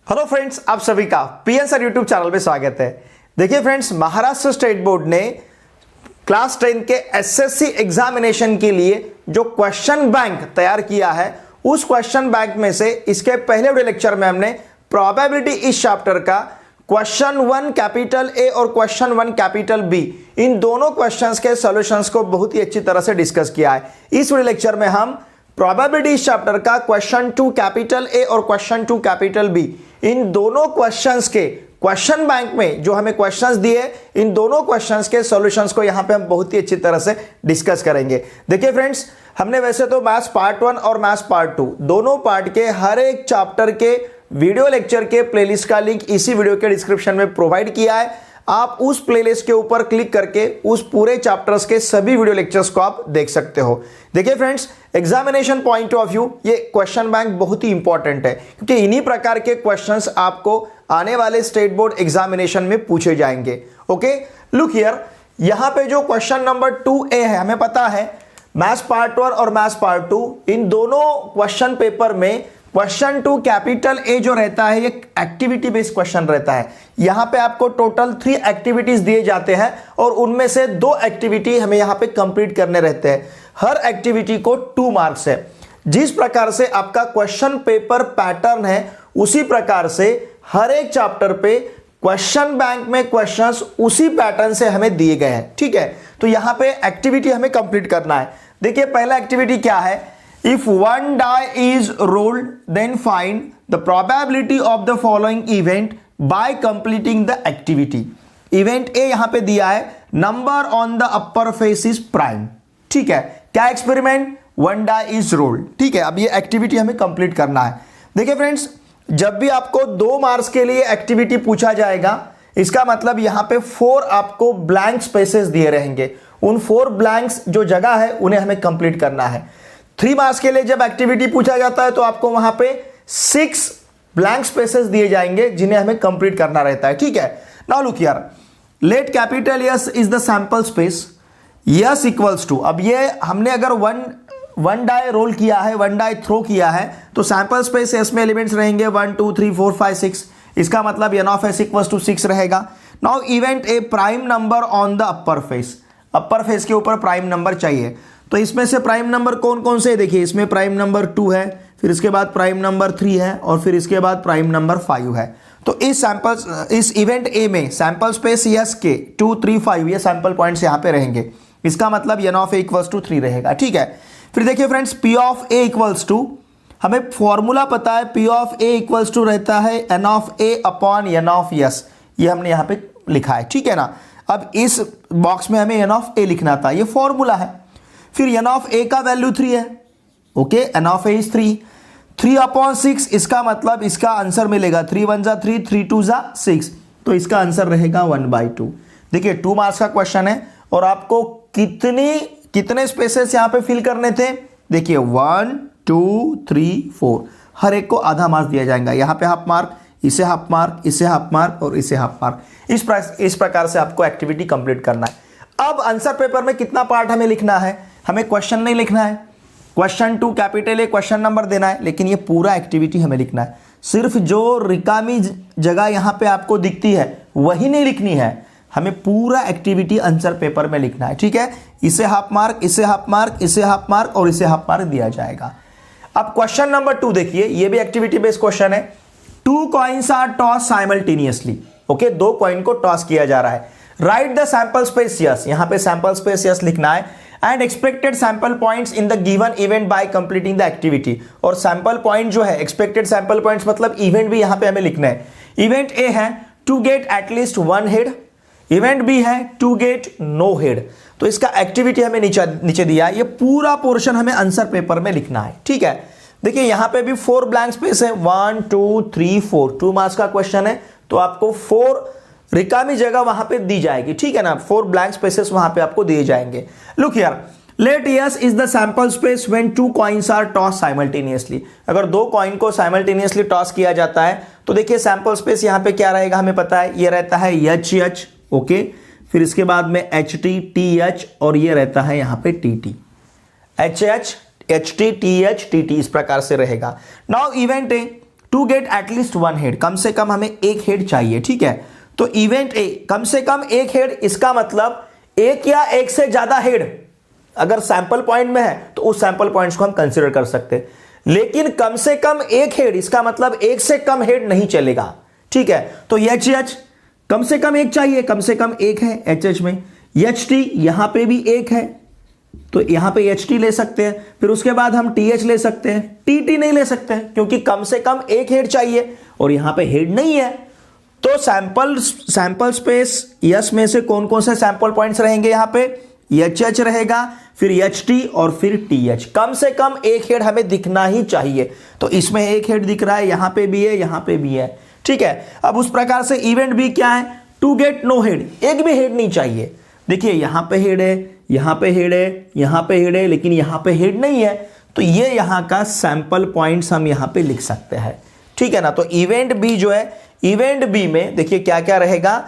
Hello friends, आप सभी का पीएन सर यूट्यूब चैनल पे स्वागत है। देखिए फ्रेंड्स, महाराष्ट्र स्टेट बोर्ड ने क्लास 10 के एसएससी एग्जामिनेशन के लिए जो क्वेश्चन बैंक तैयार किया है, उस क्वेश्चन बैंक में से इसके पहले वीडियो लेक्चर में हमने प्रोबेबिलिटी इस चैप्टर का क्वेश्चन 1 कैपिटल ए और क्वेश्चन 1 कैपिटल बी, इन दोनों क्वेश्चंस के सॉल्यूशंस को बहुत ही अच्छी तरह से डिस्कस किया है। इस वीडियो लेक्चर में हम प्रोबेबिलिटी चैप्टर का क्वेश्चन 2 कैपिटल ए और क्वेश्चन 2 कैपिटल बी, इन दोनों क्वेश्चंस के क्वेश्चन बैंक में जो हमें क्वेश्चंस दिए, इन दोनों क्वेश्चंस के सॉल्यूशंस को यहां पे हम बहुत ही अच्छी तरह से डिस्कस करेंगे। देखिए फ्रेंड्स, हमने वैसे तो मैथ्स पार्ट 1 और मैथ्स पार्ट 2 दोनों पार्ट के हर एक चैप्टर के वीडियो लेक्चर के प्लेलिस्ट का लिंक इसी वीडियो के डिस्क्रिप्शन में प्रोवाइड किया है। आप उस प्लेलिस्ट के ऊपर क्लिक करके उस पूरे चैप्टर्स के सभी वीडियो लेक्चर्स को आप देख सकते हो। देखिए friends, examination point of view ये क्वेश्चन बैंक बहुत ही इंपॉर्टेंट है, क्योंकि इन्हीं प्रकार के क्वेश्चंस आपको आने वाले स्टेट बोर्ड एग्जामिनेशन में पूछे जाएंगे। ओके, लुक हियर, यहां पे जो क्वेश्चन नंबर 2A है, हमें पता है मैथ्स पार्ट 1 और मैथ्स पार्ट 2 इन दोनों क्वेश्चन पेपर में क्वेश्चन 2 कैपिटल ए जो रहता है ये एक्टिविटी बेस्ड क्वेश्चन रहता है। यहां पे आपको टोटल 3 एक्टिविटीज दिए जाते हैं और उनमें से 2 एक्टिविटी हमें यहां पे कंप्लीट करने रहते हैं। हर एक्टिविटी को 2 मार्क्स है। जिस प्रकार से आपका क्वेश्चन पेपर पैटर्न है, उसी प्रकार से हर एक चैप्टर पे क्वेश्चन बैंक में क्वेश्चंस उसी पैटर्न से हमें दिए गए हैं। ठीक है, तो यहां पे एक्टिविटी हमें कंप्लीट करना है। देखिए, पहला एक्टिविटी क्या है, if one die is rolled then find the probability of the following event by completing the activity। Event A यहां पे दिया है, number on the upper face is prime. ठीक है, क्या experiment, one die is rolled. ठीक है, अब ये एक्टिविटी हमें कंप्लीट करना है। देखिए फ्रेंड्स, जब भी आपको 2 मार्क्स के लिए एक्टिविटी पूछा जाएगा, इसका मतलब यहां पे 4 आपको ब्लैंक स्पेसेस दिए रहेंगे। उन 4 ब्लैंक्स जो जगह है उन्हें हमें कंप्लीट करना है। 3 मार्क्स के लिए जब एक्टिविटी पूछा जाता है तो आपको वहां पे 6 ब्लैंक स्पेसेस दिए जाएंगे जिन्हें हमें कंप्लीट करना रहता है। ठीक है, now look here, let capital S is the sample space, S equals to, अब ये हमने अगर वन डाई रोल किया है, वन डाई थ्रो किया है, तो सैंपल स्पेस यस में एलिमेंट्स रहेंगे 1 2 3 4 5 6, इसका मतलब N of S equals to 6 रहेगा। Now event A prime number on the upper face, upper face के ऊपर प्राइम नंबर चाहिए, तो इसमें से प्राइम नंबर कौन कौन से, देखिए इसमें प्राइम नंबर 2 है, फिर इसके बाद प्राइम नंबर 3 है और फिर इसके बाद प्राइम नंबर 5 है। तो इस इवेंट ए में सैंपल स्पेस यस के 2 3 5 ये सैंपल पॉइंट्स यहाँ पे रहेंगे, इसका मतलब N of A equals to 3 रहेगा। ठीक है, फिर देखिए friends, P of A equals to, हमें फॉर्मूला पता है, P of A equals to रहता है N of A upon N of S, ये हमने यहाँ पे लिखा है। ठीक है ना, अब इस बॉक्स में हमें एन ऑफ ए लिखना था, ये फॉर्मूला है। फिर एन ऑफ ए का वैल्यू 3 है। Okay, N of A is 3 upon 6, इसका मतलब इसका आंसर मिलेगा 3 1 जा 3 3 2 जा 6, तो इसका आंसर रहेगा 1/2। देखिए 2 मार्क्स का क्वेश्चन है और आपको कितने स्पेसेस यहां पे फिल करने थे, देखिए 1 2 3 4, हर एक को आधा मार्क्स दिया जाएगा। यहां पे हाफ मार्क, इसे हाफ मार्क, इसे हाफ मार्क और इसे हाफ मार्क। इस प्रकार से आपको एक्टिविटी कंप्लीट करना है। अब आंसर पेपर में कितना पार्ट हमें लिखना है, हमें क्वेश्चन नहीं लिखना है, क्वेश्चन 2 कैपिटल ए क्वेश्चन नंबर देना है, लेकिन ये पूरा एक्टिविटी हमें लिखना है। सिर्फ जो रिकामी जगह यहां पे आपको दिखती है वही नहीं लिखनी है, हमें पूरा एक्टिविटी आंसर पेपर में लिखना है। ठीक है, इसे हाफ मार्क, इसे हाफ मार्क, इसे हाफ मार्क और इसे हाफ मार्क दिया जाएगा। अब क्वेश्चन नंबर 2 देखिए, ये भी एक्टिविटी बेस्ड क्वेश्चन है। 2 coins are toss simultaneously. Okay, 2 coin को टॉस किया जा रहा है। Right the sample space S, यहां पे सैंपल स्पेस यस लिखना है, and expected sample points in the given event by completing the activity. और सैंपल पॉइंट जो है, एक्सपेक्टेड सैंपल पॉइंट्स मतलब इवेंट भी यहां पे हमें लिखना है। इवेंट ए है to get at least 1 head, event B है टू गेट नो हेड। तो इसका एक्टिविटी हमें नीचे दिया है, ये पूरा पोर्शन हमें आंसर पेपर में लिखना है। ठीक है, देखिए यहां पे भी 4 ब्लैंक स्पेस है, 1 2 3 4, 2 मार्क्स का क्वेश्चन है, तो आपको 4 रिकामी जगह वहां पे दी जाएगी। ठीक है ना, 4 ब्लैंक स्पेसेस वहां पे आपको दिए जाएंगे। Look here, let S is the sample space when 2 coins are toss simultaneously. अगर 2 कॉइन को साइमल्टेनियसली टॉस किया जाता है तो देखिए सैंपल स्पेस यहां पे क्या रहेगा, हमें पता है, ये रहता है एच एच। ओके, फिर इसके बाद में एच टी टी एच और ये रहता है यहां पे T T, H H T T H T T, इस प्रकार से रहेगा। Now event A to get at least one head, कम से कम हमें एक हेड चाहिए, ठीक है। तो इवेंट ए कम से कम एक हेड, इसका मतलब एक या एक से ज्यादा हेड अगर सैंपल पॉइंट में है तो उस सैंपल पॉइंट्स को हम कंसीडर कर सकते हैं। लेकिन कम से कम एक हेड, इसका मतलब एक से कम हेड नहीं चलेगा, ठीक है। तो एच एच कम से कम एक चाहिए, कम से कम एक है एच एच में। एच टी यहां पे भी एक है, तो यहां पे एच टी ले सकते हैं। फिर उसके बाद हम टी एच ले सकते हैं, टी टी नहीं ले सकते हैं क्योंकि कम से कम एक हेड चाहिए और यहां पे हेड नहीं है। तो सैंपल स्पेस यस में से कौन कौन से सैंपल पॉइंट्स रहेंगे, यहां पे एच एच रहेगा, फिर एच टी और फिर टी एच। कम से कम एक हेड हमें दिखना ही चाहिए। तो इसमें एक हेड दिख रहा है, यहां पे भी है, यहां पे भी है, ठीक है। अब उस प्रकार से इवेंट बी क्या है, टू गेट नो हेड, एक भी हेड नहीं चाहिए। देखिए यहां पे हेड है, यहां पे हेड है, यहां पे हेड है, लेकिन यहां पे हेड नहीं है। तो ये यहां का सैंपल पॉइंट्स हम यहां पे लिख सकते हैं, ठीक है ना। तो इवेंट बी जो है, इवेंट बी में देखिए क्या क्या रहेगा,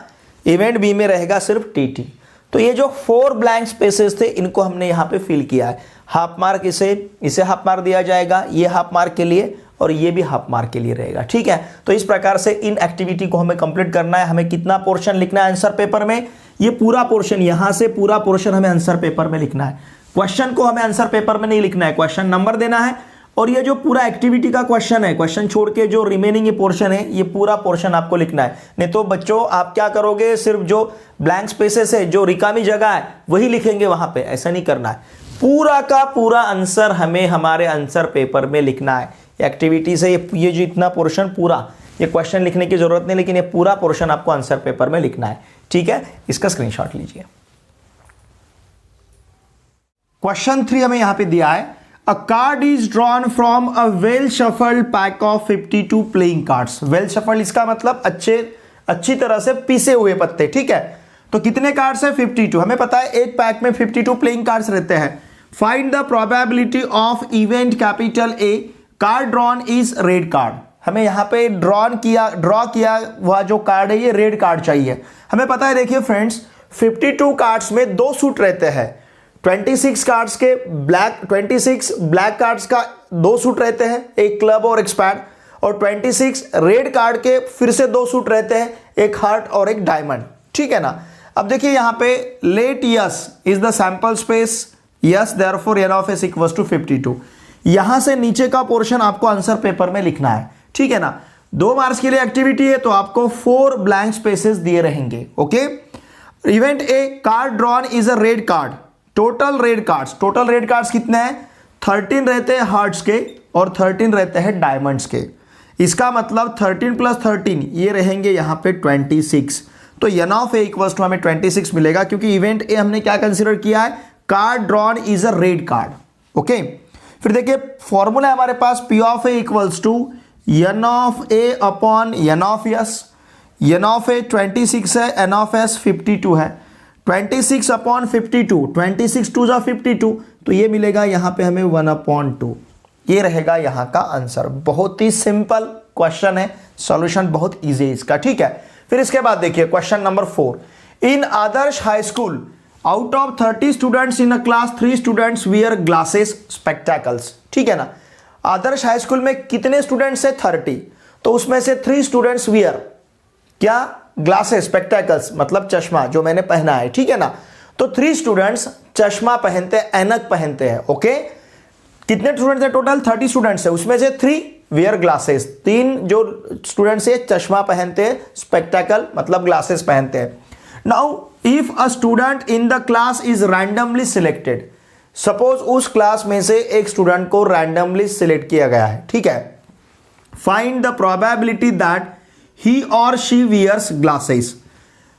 इवेंट बी में रहेगा सिर्फ टी टी। तो ये जो 4 ब्लैंक स्पेसेस थे इनको हमने यहां पे फिल किया है। हाफ मार्क इसे हाफ मार्क दिया जाएगा, ये हाफ मार्क के लिए और ये भी हाफ मार्क के लिए रहेगा, ठीक है। तो इस प्रकार से इन एक्टिविटी को हमें कंप्लीट करना है। हमें कितना पोर्शन लिखना है आंसर पेपर में, ये पूरा पोर्शन, यहां से पूरा पोर्शन हमें आंसर पेपर में लिखना है। क्वेश्चन को हमें आंसर पेपर में नहीं लिखना है, क्वेश्चन नंबर देना है और ये जो पूरा एक्टिविटी का क्वेश्चन है, क्वेश्चन छोड़ के जो रिमेनिंग ये पोर्शन है, ये पूरा पोर्शन आपको लिखना है। नहीं तो बच्चों आप क्या करोगे, सिर्फ जो ब्लैंक स्पेसेस है, जो रिकामी जगह है वही लिखेंगे वहां पे, ऐसा नहीं करना है। पूरा का पूरा आंसर हमें हमारे आंसर पेपर में लिखना है। एक्टिविटी से ये जो इतना पोर्शन पूरा, ये क्वेश्चन लिखने की जरूरत नहीं, लेकिन ये पूरा पोर्शन आपको आंसर पेपर में लिखना है, ठीक है। इसका स्क्रीनशॉट लीजिए। क्वेश्चन 3 हमें यहां पे दिया है, अ card is drawn from a well shuffled pack of 52 playing cards. Well shuffled इसका मतलब अच्छी तरह से पीसे हुए पत्ते, ठीक है। तो कितने कार्ड्स है, 52। हमें पता है एक पैक में 52 प्लेइंग कार्ड्स रहते हैं। Find the probability of event capital A, card drawn is red card. हमें यहां पे ड्रॉ किया हुआ जो कार्ड है ये रेड कार्ड चाहिए। हमें पता है, देखिए फ्रेंड्स 52 कार्ड्स में 2 सूट रहते हैं। 26 कार्ड्स के 26 ब्लैक कार्ड्स का 2 सूट रहते हैं, एक क्लब और एक स्पैड, और 26 रेड कार्ड के फिर से 2 सूट रहते हैं, एक हार्ट और एक डायमंड, ठीक है ना। अब देखिए यहां पे let S is the sample space S, therefore n of s equals to 52। यहां से नीचे का पोर्शन आपको आंसर पेपर में लिखना है, ठीक है ना। 2 मार्क्स के लिए एक्टिविटी है तो आपको 4 ब्लैंक स्पेसेस दिए रहेंगे, okay. Event A, card drawn is a red card. Total red cards कितने हैं, 13 रहते हैं हार्ट्स के और 13 रहते हैं डायमंड्स के। इसका मतलब 13 + 13 ये रहेंगे यहां पे 26। तो n of a equals to हमें 26 मिलेगा, क्योंकि इवेंट ए हमने क्या कंसीडर किया है, card drawn is a red card, okay. फिर देखिए फॉर्मूला हमारे पास P of a equals to n of a upon n of s। n of a 26 है, n ऑफ s 52 है। 26 अपॉन 52, 26 2 जा 52, तो ये मिलेगा यहां पे हमें 1/2। ये रहेगा यहां का आंसर। बहुत ही सिंपल क्वेश्चन है, सॉल्यूशन बहुत इजी है इसका, ठीक है। फिर इसके बाद देखिए question number 4, in Adarsh high school out of 30 students in a class 3 students wear glasses spectacles, ठीक है ना। आदर्श हाई स्कूल में कितने स्टूडेंट्स है, 30, तो उसमें से 3 स्टूडेंट्स वियर क्या, ग्लासेस स्पेक्टेकल्स मतलब चश्मा जो मैंने पहना है, ठीक है ना। तो 3 स्टूडेंट्स चश्मा पहनते हैं, ऐनक पहनते हैं, ओके। कितने स्टूडेंट्स है, टोटल 30 स्टूडेंट्स है, उसमें से 3 वियर ग्लासेस, 3 जो स्टूडेंट्स है चश्मा पहनते हैं, स्पेक्टेकल मतलब ग्लासेस पहनते हैं। Now if a student in the class is randomly selected, suppose उस क्लास में से एक स्टूडेंट को रैंडमली सिलेक्ट किया गया है, ठीक है। Find the probability that he और शी वियर्स ग्लासेस।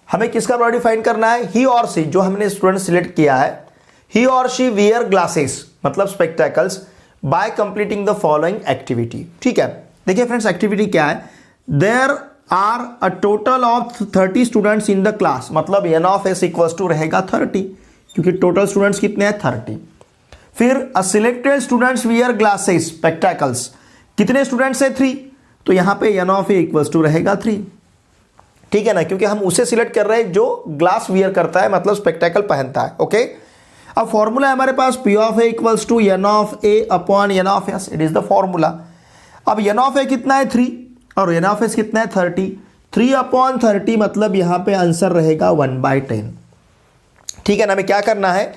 हमें किसका प्रोबेबिलिटी फाइंड करना है, ही और शी, जो हमने स्टूडेंट सिलेक्ट किया है, ही और शी वियर ग्लासेस मतलब spectacles by completing the following activity, ठीक है। देखिए फ्रेंड्स एक्टिविटी क्या है, there are a total of 30 students in the class, मतलब n of s equals to रहेगा 30, क्योंकि टोटल स्टूडेंट्स कितने हैं, 30। फिर a selected students wear glasses spectacles, कितने स्टूडेंट्स है, 3, तो यहां पे n of a equals to रहेगा 3, ठीक है ना, क्योंकि हम उसे सिलेक्ट कर रहे हैं जो ग्लास वियर करता है मतलब स्पेक्टेकल पहनता है, ओके। अब फॉर्मूला है हमारे पास P of a equals to n of a upon n of s, it is the formula. अब एन ऑफ ए कितना है 3 और एन ऑफ एस कितना है 30। 3/30 मतलब यहाँ पे आंसर रहेगा 1/10। ठीक है ना, हमें क्या करना है,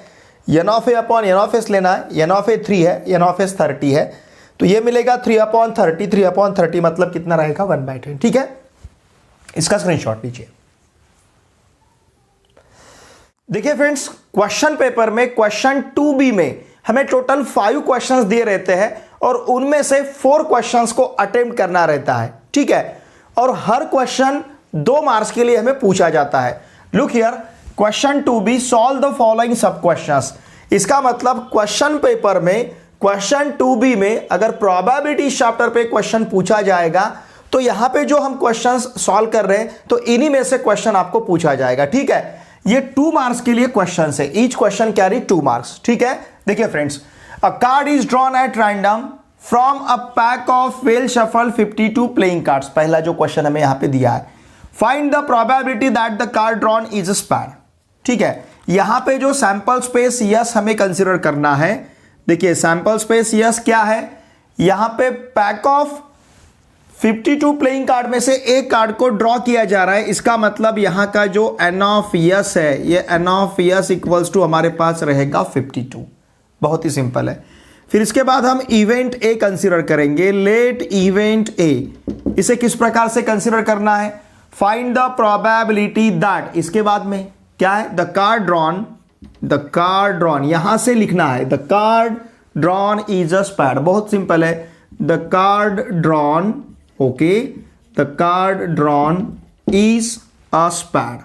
N of A upon N of S लेना है। एन ऑफ ए 3 है, एन ऑफ एस 30 है, तो ये मिलेगा 3/30। 3/30 मतलब कितना रहेगा 1/10। ठीक है, इसका स्क्रीनशॉट लीजिए। देखिए फ्रेंड्स, क्वेश्चन पेपर में क्वेश्चन 2B में हमें टोटल 5 क्वेश्चंस दिए रहते हैं और उनमें से 4 क्वेश्चंस को अटेम्प्ट करना रहता है। ठीक है, और हर क्वेश्चन 2 मार्क्स के लिए हमें पूछा जाता है। Look here, question 2B, solve the following सब क्वेश्चंस। इसका मतलब क्वेश्चन पेपर में क्वेश्चन 2B में अगर प्रोबेबिलिटी चैप्टर पे क्वेश्चन पूछा जाएगा तो यहां पे जो हम क्वेश्चंस सॉल्व कर रहे हैं तो इन्हीं में से क्वेश्चन आपको पूछा जाएगा। ठीक है, ये 2 मार्क्स के लिए क्वेश्चन है, ईच क्वेश्चन कैरी 2 मार्क्स। ठीक है, देखिए friends, a card is drawn at random from a pack of well shuffle 52 playing cards. पहला जो क्वेश्चन हमें यहां पे दिया है, find the probability that the card drawn is a spade. ठीक है, यहां पे जो सैंपल स्पेस यस हमें कंसीडर करना है। देखिए सैंपल स्पेस यस क्या है, यहां पे पैक ऑफ 52 प्लेइंग कार्ड में से एक कार्ड को ड्रॉ किया जा रहा है। इसका मतलब यहां का जो एन ऑफ यस है, ये N of S equals to हमारे पास रहेगा 52। बहुत ही सिंपल है। फिर इसके बाद हम इवेंट ए कंसीडर करेंगे। लेट इवेंट ए, इसे किस प्रकार से कंसीडर करना है, फाइंड द प्रोबेबिलिटी दैट, इसके बाद में क्या है, द कार्ड ड्रॉन यहां से लिखना है, the card drawn is a spade. बहुत सिंपल है, the card drawn, okay, the card drawn is a spade.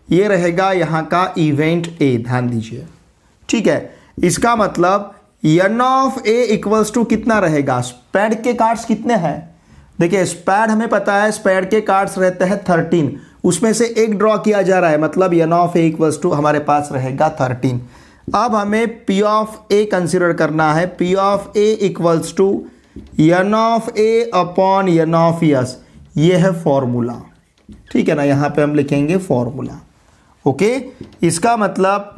ये रहेगा यहां का इवेंट ए, ध्यान दीजिए। ठीक है, इसका मतलब N of A equals to कितना रहेगा, स्पैड के कार्ड्स कितने हैं, देखिए स्पैड हमें पता है, स्पैड के कार्ड्स रहते हैं 13, उसमें से एक ड्रॉ किया जा रहा है, मतलब N of A equals to हमारे पास रहेगा 13। अब हमें पी ऑफ ए कंसिडर करना है। P of A equals to N of A upon N of S, ये है फॉर्मूला। ठीक है ना, यहां पे हम लिखेंगे फॉर्मूला। ओके, इसका मतलब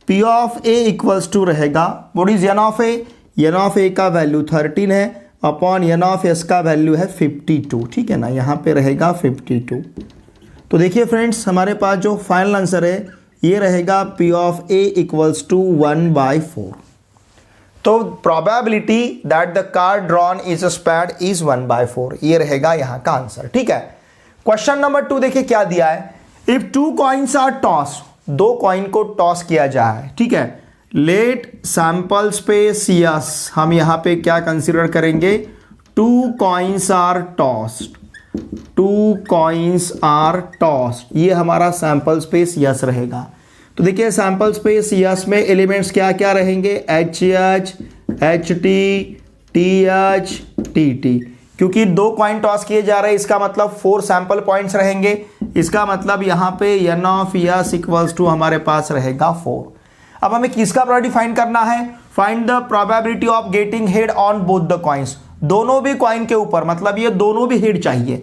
P of A equals to रहेगा, what is N of A, N of A का वैल्यू 13 है अपॉन एन ऑफ एस का वैल्यू है 52। ठीक है ना, यहां पे रहेगा 52। तो देखिए फ्रेंड्स, हमारे पास जो फाइनल आंसर है ये रहेगा P of A equals to 1/4। तो probability that the card drawn is a spade is 1/4, ये रहेगा यहां का आंसर। ठीक है, क्वेश्चन नंबर 2 देखिए क्या दिया है, if 2 coins are toss, 2 coin को टॉस किया जाए। ठीक है, लेट सैंपल स्पेस यस, हम यहां पे क्या कंसीडर करेंगे, 2 coins are tossed, 2 coins are tossed, ये हमारा सैंपल स्पेस यस रहेगा। तो देखिए सैंपल स्पेस यस में एलिमेंट्स क्या क्या रहेंगे, H H, H T, T H, T T. क्योंकि 2 कॉइन टॉस किए जा रहे हैं, इसका मतलब 4 सैंपल पॉइंट्स रहेंगे। इसका मतलब यहां पे N of S equals to हमारे पास रहेगा 4। अब हमें किसका प्रोबेबिलिटी फाइंड करना है, find the probability of getting head on both the coins, दोनों भी कॉइन के ऊपर, मतलब ये दोनों भी हेड चाहिए।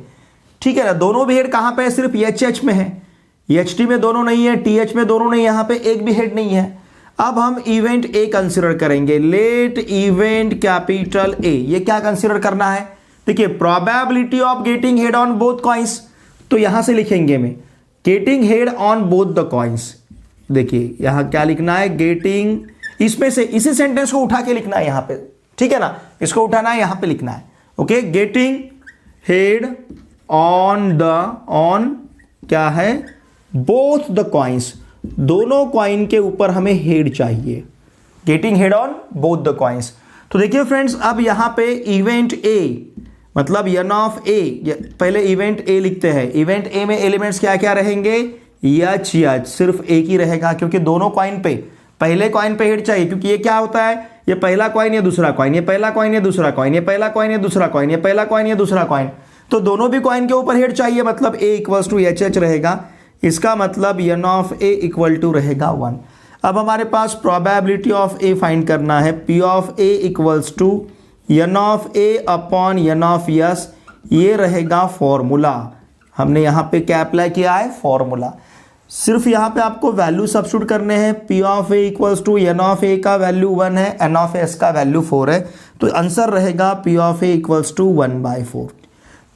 ठीक है ना, दोनों भी हेड कहां पे है, सिर्फ एच एच में है, एच टी में दोनों नहीं है, टी एच में दोनों नहीं, यहां पे एक भी हेड नहीं है। अब हम इवेंट ए कंसीडर करेंगे। लेट इवेंट कैपिटल ए, ये क्या कंसीडर करना है, देखिए probability of getting head on both coins, तो यहां से लिखेंगे में getting head on both the coins. देखिए यहां क्या लिखना है, गेटिंग, इसमें से इसी सेंटेंस को उठा के लिखना है यहां पे। ठीक है ना, इसको उठाना है, यहां पे लिखना है। Okay, getting head on the, on क्या है, बोथ द कॉइन्स, दोनों कॉइन के ऊपर हमें हेड चाहिए, getting head on both the coins. तो देखिए फ्रेंड्स, अब यहां पे इवेंट ए मतलब एन ऑफ ए, पहले इवेंट ए लिखते हैं। इवेंट ए में एलिमेंट्स क्या क्या रहेंगे, एच एच, सिर्फ एक ही रहेगा क्योंकि दोनों कॉइन पे, पहले कॉइन पे हेड चाहिए, क्योंकि ये क्या होता है, ये पहला कॉइन, ये दूसरा कॉइन, ये पहला कॉइन, ये दूसरा कॉइन, ये पहला कॉइन, ये दूसरा कॉइन, ये पहला कॉइन, ये दूसरा कॉइन, तो दोनों भी कॉइन के ऊपर हेड चाहिए, मतलब A equals to H H रहेगा। इसका मतलब N of A equal to रहेगा 1। अब हमारे पास प्रोबेबिलिटी ऑफ ए फाइंड करना है। P of A equals to N of A upon N of S, ये रहेगा फॉर्मूला। हमने यहां पे क्या अप्लाई किया है, फॉर्मूला। सिर्फ यहाँ पे आपको वैल्यू सब्स्टिट्यूट करने हैं। P of A equals to N of A का वैल्यू 1 है, एन ऑफ एस का वैल्यू 4 है, तो आंसर रहेगा P of A equals to 1/4।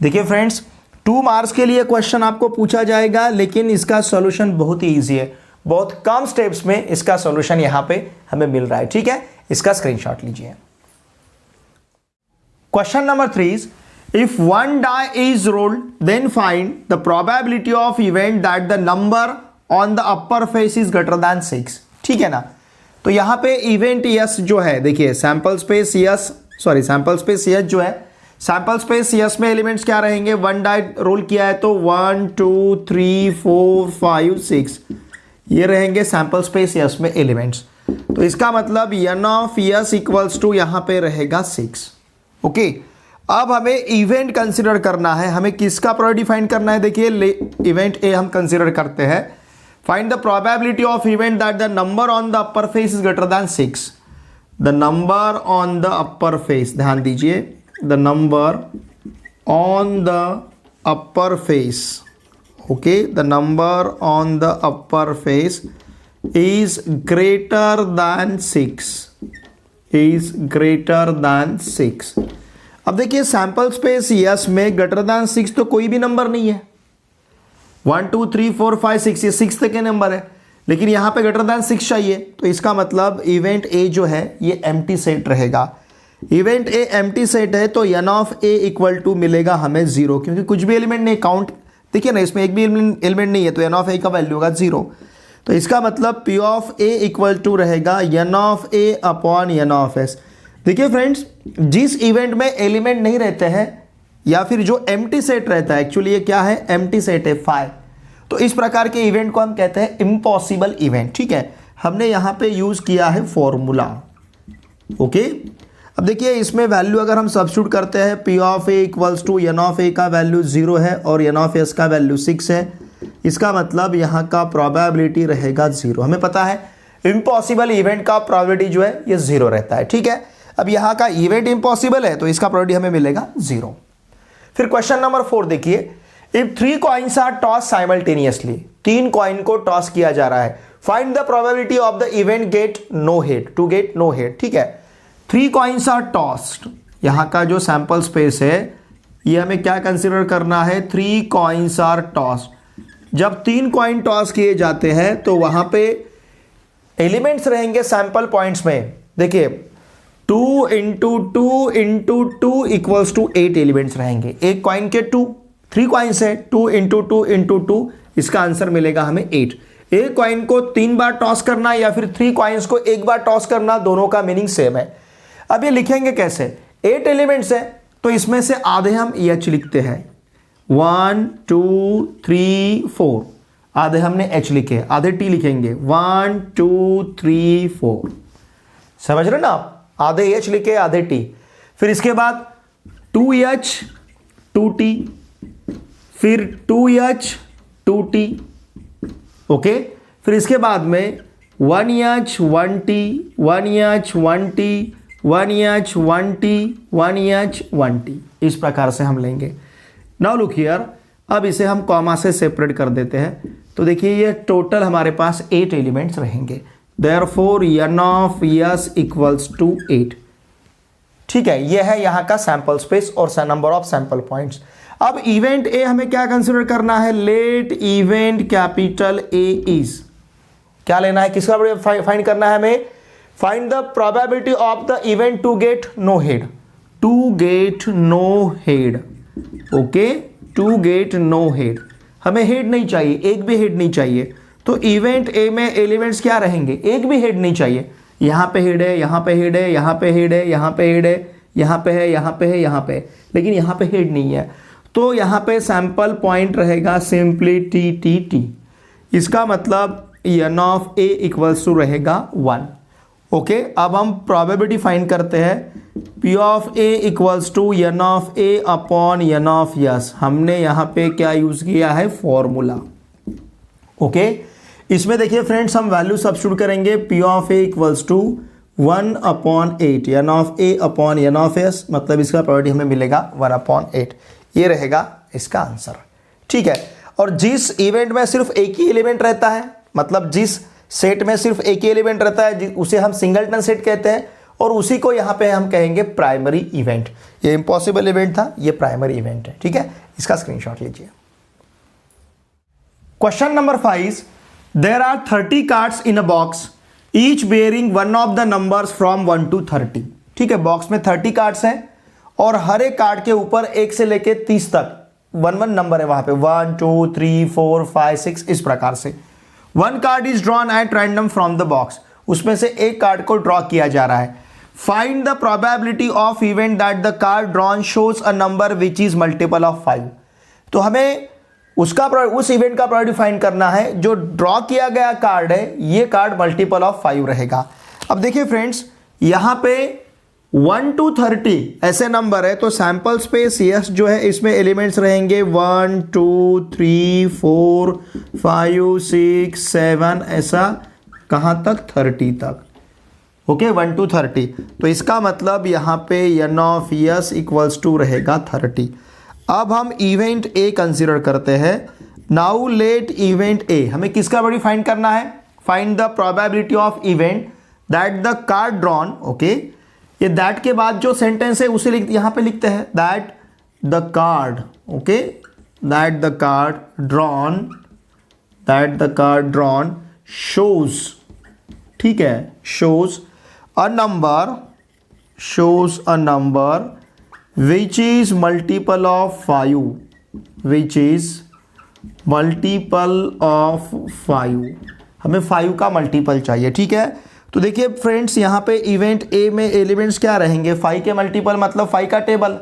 देखिए फ्रेंड्स, 2 मार्क्स के लिए क्वेश्चन आपको पूछा जाएगा, लेकिन इसका सॉल्यूशन बहुत ही ईजी है, बहुत कम स्टेप्स में इसका सॉल्यूशन यहाँ पे हमें मिल रहा है। ठीक है, इसका स्क्रीनशॉट लीजिए। Question number 3 If one die is rolled, then find the probability of event that the number on the upper face is greater than 6। ठीक है ना, तो यहां पे इवेंट यस जो है, देखिए सैंपल स्पेस यस जो है, सैंपल स्पेस यस में एलिमेंट्स क्या रहेंगे, वन डाई रोल किया है तो 1 2 3 4 5 6 ये रहेंगे सैंपल स्पेस यस में एलिमेंट्स। तो इसका मतलब N of S equals to यहां पे रहेगा 6। ओके, अब हमें इवेंट कंसीडर करना है, हमें किसका प्रोबेबिलिटी फाइंड करना है। देखिए इवेंट ए हम कंसीडर करते हैं। Find the probability of event that the number on the upper face is greater than 6। The number on the upper face, ध्यान दीजिए, the number on the upper face, okay, the number on the upper face is greater than 6, is greater than 6। अब देखिए sample space S में greater than 6 तो कोई भी number नहीं है, 1 2 3 4 5 6 ये 6 तक के नंबर है, लेकिन यहां पे ग्रेटर देन 6 चाहिए, तो इसका मतलब इवेंट ए जो है ये एम्प्टी सेट रहेगा। इवेंट ए एम्प्टी सेट है तो N of A equal to मिलेगा हमें 0, क्योंकि कुछ भी एलिमेंट नहीं, काउंट देखिए ना, इसमें एक भी एलिमेंट नहीं है, तो एन ऑफ ए का वैल्यू होगा 0। तो इसका मतलब P of A equal to रहेगा N of A upon N of S. देखिए फ्रेंड्स, जिस इवेंट में एलिमेंट नहीं रहते हैं या फिर जो एम्प्टी सेट रहता है, एक्चुअली ये क्या है, एम्प्टी सेट है 5, तो इस प्रकार के इवेंट को हम कहते हैं इम्पॉसिबल इवेंट। ठीक है, हमने यहां पे यूज किया है फॉर्मूला। ओके, अब देखिए इसमें वैल्यू अगर हम सब्स्टिट्यूट करते हैं, P of A equals to N of A का वैल्यू 0 है और एन ऑफ एस का वैल्यू 6 है, इसका मतलब यहाँ का प्रोबेबिलिटी रहेगा 0। हमें पता है इम्पॉसिबल इवेंट का प्रोबेबिलिटी जो है ये 0 रहता है। ठीक है, अब यहां का इवेंट इम्पॉसिबल है तो इसका प्रोबेबिलिटी हमें मिलेगा 0। फिर क्वेश्चन नंबर 4 देखिए, if 3 coins are toss simultaneously, 3 coin को टॉस किया जा रहा है, find the probability of the event get no head, to get no head. ठीक है, 3 कॉइन्स आर टॉस्ड, यहां का जो सैंपल स्पेस है ये हमें क्या कंसीडर करना है, 3 कॉइन्स आर टॉस्ड। जब 3 कॉइन टॉस किए जाते हैं तो वहां पे एलिमेंट्स रहेंगे सैंपल पॉइंट्स में। देखिए 2 into 2 into 2 equals to 8 elements रहेंगे, एक कॉइन के 3 कॉइन्स है, 2 इंटू 2 इंटू 2, इसका आंसर मिलेगा हमें 8। एक कॉइन को 3 बार टॉस करना या फिर 3 कॉइन्स को एक बार टॉस करना, दोनों का मीनिंग सेम है। अब ये लिखेंगे कैसे, 8 एलिमेंट्स है तो इसमें से आधे हम एच लिखते हैं, 1 2 3 4, आधे हमने एच लिखे, आधे टी लिखेंगे, 1 2 3 4। समझ रहे ना आप, आधे एच लिखे आधे टी। फिर इसके बाद 2h 2t, फिर 2h 2t, ओके। फिर इसके बाद में 1h 1t 1h 1t 1h 1t 1h 1t, इस प्रकार से हम लेंगे। नाउ लुक हियर, अब इसे हम कॉमा से सेपरेट कर देते हैं, तो देखिए ये टोटल हमारे पास 8 एलिमेंट्स रहेंगे, Therefore n of s equals to 8। ठीक है, यह है यहां का सैंपल स्पेस और नंबर ऑफ सैंपल पॉइंट्स। अब इवेंट ए हमें क्या कंसीडर करना है, let event capital A is, क्या लेना है, किसका फाइंड करना है हमें, find the probability of the event to get no head, to get no head, okay, to get no head. हमें हेड नहीं चाहिए, एक भी हेड नहीं चाहिए, तो इवेंट ए में एलिमेंट्स क्या रहेंगे, एक भी हेड नहीं चाहिए। यहां पे हेड है, यहां पे हेड है, यहां पे हेड है, यहां पे हेड है, यहां पे है, यहां पे है, यहां पे, लेकिन यहां पे हेड नहीं है, तो यहां पे सैंपल पॉइंट रहेगा सिंपली टी टी टी। इसका मतलब N of A equals to रहेगा 1। ओके, अब हम प्रोबेबिलिटी फाइंड करते हैं, P of A equals to N of A upon N of S. हमने यहां पे क्या यूज किया है, फॉर्मूला। ओके, इसमें देखिए फ्रेंड्स हम वैल्यू सब्स्टिट्यूट करेंगे, P of A equals to 1/8 N of A upon N of S, मतलब इसका प्रोबेबिलिटी हमें मिलेगा 1/8। ये रहेगा इसका आंसर। ठीक है, और जिस इवेंट में सिर्फ एक ही एलिमेंट रहता है, मतलब जिस सेट में सिर्फ एक ही एलिमेंट रहता है, उसे हम सिंगलटन सेट कहते हैं, और उसी को यहां पे हम कहेंगे प्राइमरी इवेंट। ये इम्पॉसिबल इवेंट था, ये प्राइमरी इवेंट है। ठीक है, इसका स्क्रीनशॉट लीजिए। Question number 5, there are 30 cards in a box each bearing one of the numbers from 1 to 30। ठीक है, बॉक्स में 30 कार्ड्स हैं और हर एक कार्ड के ऊपर 1 से लेके 30 तक 1 नंबर है वहां पे, 1 2 3 4 5 6 इस प्रकार से। 1 card is drawn at random from the box, उसमें से एक कार्ड को ड्रॉ किया जा रहा है। Find the probability of event that the card drawn shows a number which is multiple of 5। तो हमें उस इवेंट का प्रोबेबिलिटी फाइंड करना है, जो ड्रॉ किया गया कार्ड है ये कार्ड मल्टीपल ऑफ 5 रहेगा। अब देखिए फ्रेंड्स, यहां पे 1 to 30 ऐसे नंबर है, तो सैंपल स्पेस यस जो है इसमें एलिमेंट्स रहेंगे 1 2 3 4 5 6 7 ऐसा कहां तक, 30 तक। ओके, 1 to 30, तो इसका मतलब यहां पे n of S equals to रहेगा 30। अब हम इवेंट ए कंसीडर करते हैं। नाउ लेट इवेंट ए, हमें किसका प्रोबेबिलिटी फाइंड करना है, find the probability of event that the card drawn. Okay, ये दैट के बाद जो सेंटेंस है उसे यहां पे लिखते हैं, that the card, okay, that the card drawn shows, ठीक है, shows a number which is multiple of 5, which is multiple of 5, हमें 5 का मल्टीपल चाहिए। ठीक है, तो देखिए फ्रेंड्स, यहाँ पे इवेंट ए में एलिमेंट्स क्या रहेंगे, 5 के मल्टीपल मतलब 5 का टेबल,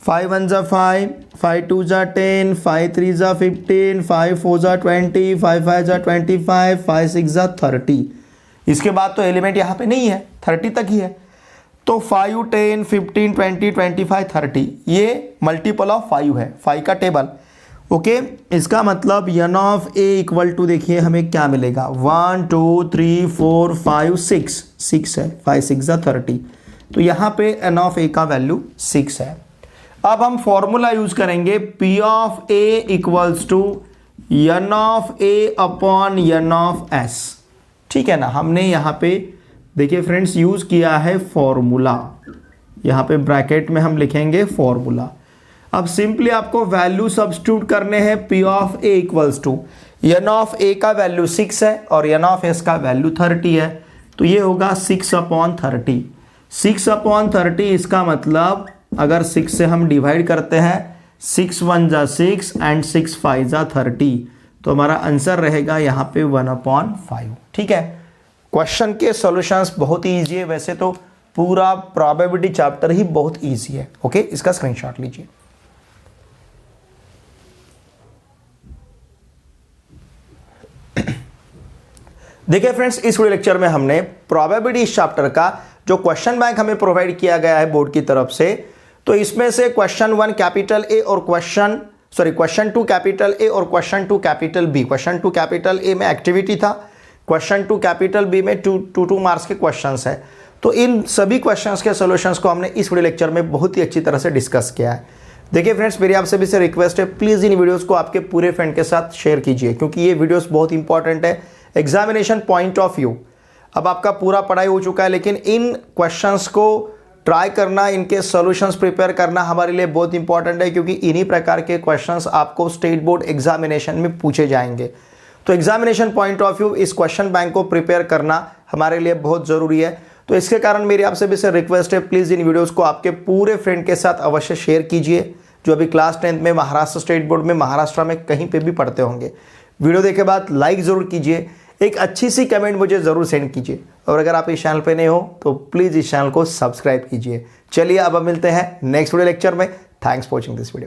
5 1 जा 5, 5 2 जा 10, 5 3 जा 15, 5 4 जा 20, 5 5 जा 25, 5 6 जा 30। इसके बाद तो एलिमेंट यहाँ पे नहीं है, 30 तक ही है। तो 5 10 15 20 25 30 ये मल्टीपल ऑफ 5 है, 5 का टेबल। ओके, इसका मतलब n of A equal to, देखिए हमें क्या मिलेगा, 1 2 3 4 5 6 है, 5 6 जा 30, तो यहाँ पे n ऑफ ए का वैल्यू 6 है। अब हम फॉर्मूला यूज करेंगे, p of a equals to n of a upon n of s। ठीक है ना, हमने यहाँ पे देखिए फ्रेंड्स यूज किया है फॉर्मूला, यहाँ पे ब्रैकेट में हम लिखेंगे फॉर्मूला। अब सिंपली आपको वैल्यू सब्स्टिट्यूट करने हैं, p of a equals to n of a का वैल्यू 6 है और n ऑफ s का वैल्यू 30 है, तो ये होगा 6/30। 6/30 इसका मतलब अगर 6 से हम डिवाइड करते हैं, 6 1 जा 6 एंड 6 5 जा 30, तो हमारा आंसर रहेगा यहाँ पे 1/5। ठीक है, क्वेश्चन के सॉल्यूशंस बहुत ही ईजी है, वैसे तो पूरा प्रोबेबिलिटी चैप्टर ही बहुत ईजी है। ओके, इसका स्क्रीनशॉट लीजिए। देखिए फ्रेंड्स, इस वीडियो लेक्चर में हमने प्रोबेबिलिटी इस चैप्टर का जो क्वेश्चन बैंक हमें प्रोवाइड किया गया है बोर्ड की तरफ से, तो इसमें से क्वेश्चन 1 कैपिटल ए और क्वेश्चन 2 कैपिटल ए और question 2 capital B. Question 2 capital A में एक्टिविटी था, क्वेश्चन 2 कैपिटल बी में 2 मार्क्स के क्वेश्चंस है। तो इन सभी क्वेश्चंस के सॉल्यूशंस को हमने इस वीडियो लेक्चर में बहुत ही अच्छी तरह से डिस्कस किया है। देखिए फ्रेंड्स, मेरी आपसे भी से रिक्वेस्ट है, प्लीज़ इन वीडियोस को आपके पूरे फ्रेंड के साथ शेयर कीजिए, क्योंकि ये वीडियोस बहुत इंपॉर्टेंट है एग्जामिनेशन पॉइंट ऑफ व्यू। अब आपका पूरा पढ़ाई हो चुका है, लेकिन इन क्वेश्चंस को ट्राई करना, इनके सॉल्यूशंस प्रिपेयर करना हमारे लिए बहुत इंपॉर्टेंट है, क्योंकि इन्हीं प्रकार के क्वेश्चंस आपको स्टेट बोर्ड एग्जामिनेशन में पूछे जाएंगे। तो एग्जामिनेशन पॉइंट ऑफ व्यू इस क्वेश्चन बैंक को प्रिपेयर करना हमारे लिए बहुत ज़रूरी है। तो इसके कारण मेरी आपसे भी से रिक्वेस्ट है, प्लीज़ इन वीडियोस को आपके पूरे फ्रेंड के साथ अवश्य शेयर कीजिए, जो अभी क्लास 10th में महाराष्ट्र स्टेट बोर्ड में महाराष्ट्र में कहीं पे भी पढ़ते होंगे। वीडियो देखे बाद लाइक ज़रूर कीजिए, एक अच्छी सी कमेंट मुझे ज़रूर सेंड कीजिए, और अगर आप इस चैनल पर नए हो तो प्लीज़ इस चैनल को सब्सक्राइब कीजिए। चलिए अब मिलते हैं नेक्स्ट वीडियो लेक्चर में। Thanks for watching this video.